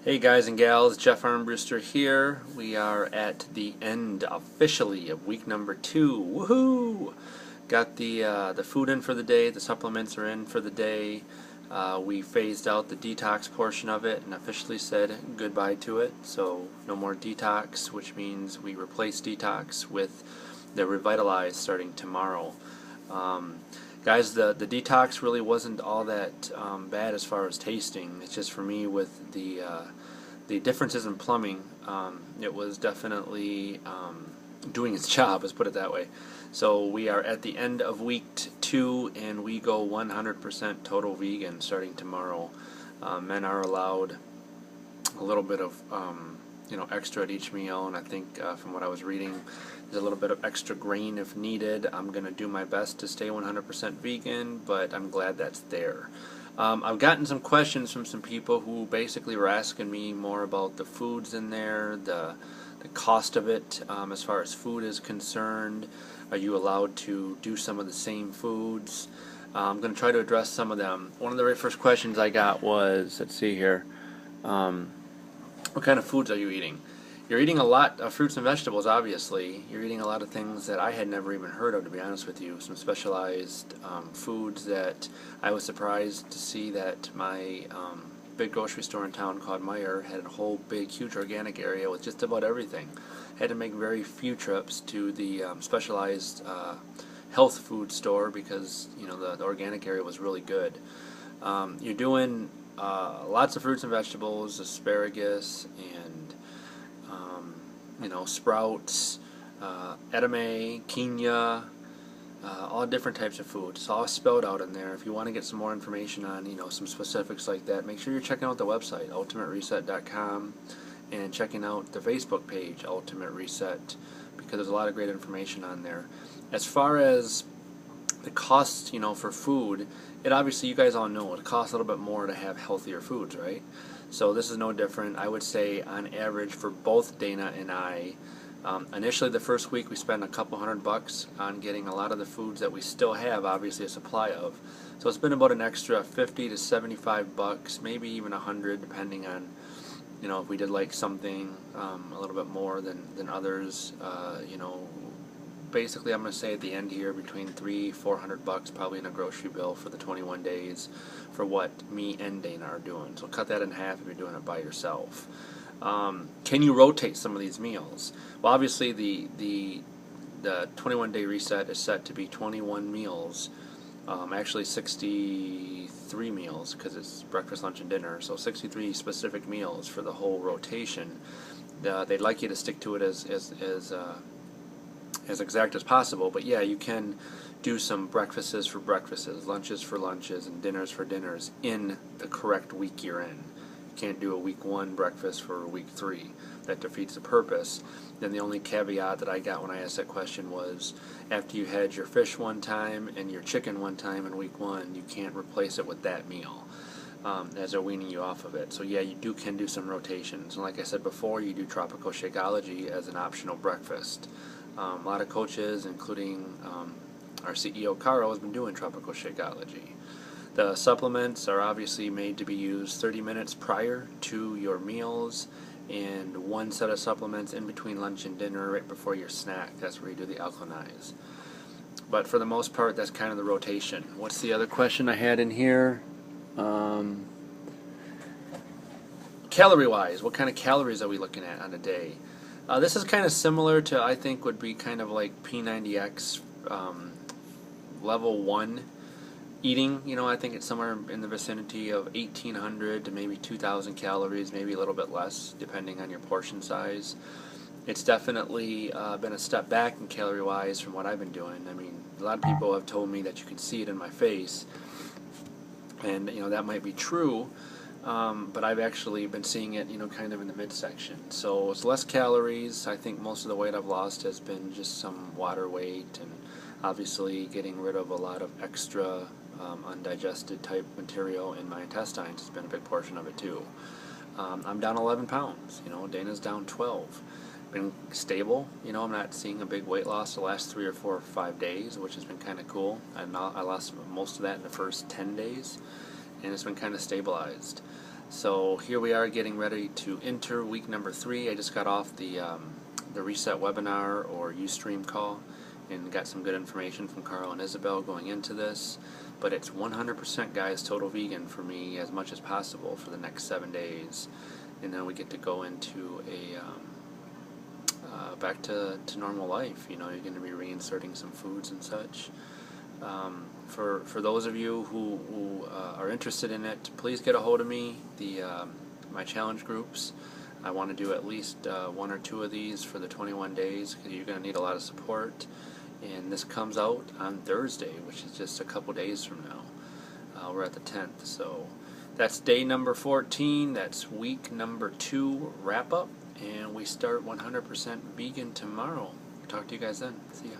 Hey guys and gals, Jeff Armbruster here. We are at the end officially of week number 2. Woohoo! Got the food in for the day, the supplements are in for the day. We phased out the detox portion of it and officially said goodbye to it. So no more detox, which means we replace detox with the revitalize starting tomorrow. Guys, the detox really wasn't all that bad as far as tasting. It's just for me with the differences in plumbing, it was definitely doing its job, let's put it that way. So we are at the end of week 2 and we go 100% total vegan starting tomorrow. Men are allowed a little bit of extra at each meal, and I think from what I was reading, there's a little bit of extra grain if needed. I'm going to do my best to stay 100% vegan, but I'm glad that's there. I've gotten some questions from some people who basically were asking me more about the foods in there, the cost of it as far as food is concerned. Are you allowed to do some of the same foods? I'm going to try to address some of them. One of the very first questions I got was, let's see here, what kind of foods are you eating? You're eating a lot of fruits and vegetables, obviously. You're eating a lot of things that I had never even heard of, to be honest with you. Some specialized foods that I was surprised to see that my big grocery store in town called Meijer had a whole big, huge organic area with just about everything. Had to make very few trips to the specialized health food store because the organic area was really good. You're doing lots of fruits and vegetables, asparagus, and sprouts, edamame, quinoa, all different types of foods. It's all spelled out in there. If you want to get some more information on some specifics like that, make sure you're checking out the website, ultimatereset.com, and checking out the Facebook page, Ultimate Reset, because there's a lot of great information on there. As far as the cost, for food, it obviously, you guys all know, it costs a little bit more to have healthier foods, right? So this is no different. I would say on average for both Dana and I, initially the first week we spent a couple $100 on getting a lot of the foods that we still have, obviously, a supply of. So it's been about an extra 50 to 75 bucks, maybe even 100, depending on if we did like something a little bit more than others. Basically, I'm going to say at the end here between $300-400 probably in a grocery bill for the 21 days for what me and Dana are doing. So cut that in half if you're doing it by yourself. Can you rotate some of these meals? Well, obviously the 21-day reset is set to be 21 meals. Actually 63 meals because it's breakfast, lunch, and dinner. So 63 specific meals for the whole rotation. They'd like you to stick to it as exact as possible, but yeah, you can do some breakfasts for breakfasts, lunches for lunches, and dinners for dinners in the correct week you're in. You can't do a week 1 breakfast for week 3. That defeats the purpose. Then the only caveat that I got when I asked that question was, after you had your fish one time and your chicken one time in week 1, you can't replace it with that meal, as they're weaning you off of it. So yeah, you can do some rotations. And like I said before, you do tropical Shakeology as an optional breakfast. A lot of coaches, including our CEO Carl, has been doing tropical Shakeology. The supplements are obviously made to be used 30 minutes prior to your meals, and 1 set of supplements in between lunch and dinner right before your snack. That's where you do the alkalinize. But for the most part, that's kind of the rotation. What's the other question I had in here? Calorie-wise, what kind of calories are we looking at on a day? This is kind of similar to, I think, would be kind of like P90X level 1 eating. I think it's somewhere in the vicinity of 1,800 to maybe 2,000 calories, maybe a little bit less, depending on your portion size. It's definitely been a step back in calorie-wise from what I've been doing. I mean, a lot of people have told me that you can see it in my face, and that might be true. But I've actually been seeing it, kind of in the midsection. So it's less calories. I think most of the weight I've lost has been just some water weight, and obviously getting rid of a lot of extra undigested type material in my intestines has been a big portion of it too. I'm down 11 pounds. Dana's down 12. Been stable. I'm not seeing a big weight loss the last 3 or 4 or 5 days, which has been kind of cool. I lost most of that in the first 10 days. And it's been kind of stabilized. So here we are getting ready to enter week number 3. I just got off the Reset webinar or Ustream call and got some good information from Carl and Isabel going into this. But it's 100% guys total vegan for me as much as possible for the next 7 days. And then we get to go into a back to normal life. You know, you're going to be reinserting some foods and such. For those of you who are interested in it, please get a hold of me. My challenge groups, I want to do at least 1 or 2 of these for the 21 days because you're going to need a lot of support. And this comes out on Thursday, which is just a couple days from now. We're at the 10th, so that's day number 14. That's week number 2 wrap up, and we start 100% vegan tomorrow. Talk to you guys then. See ya.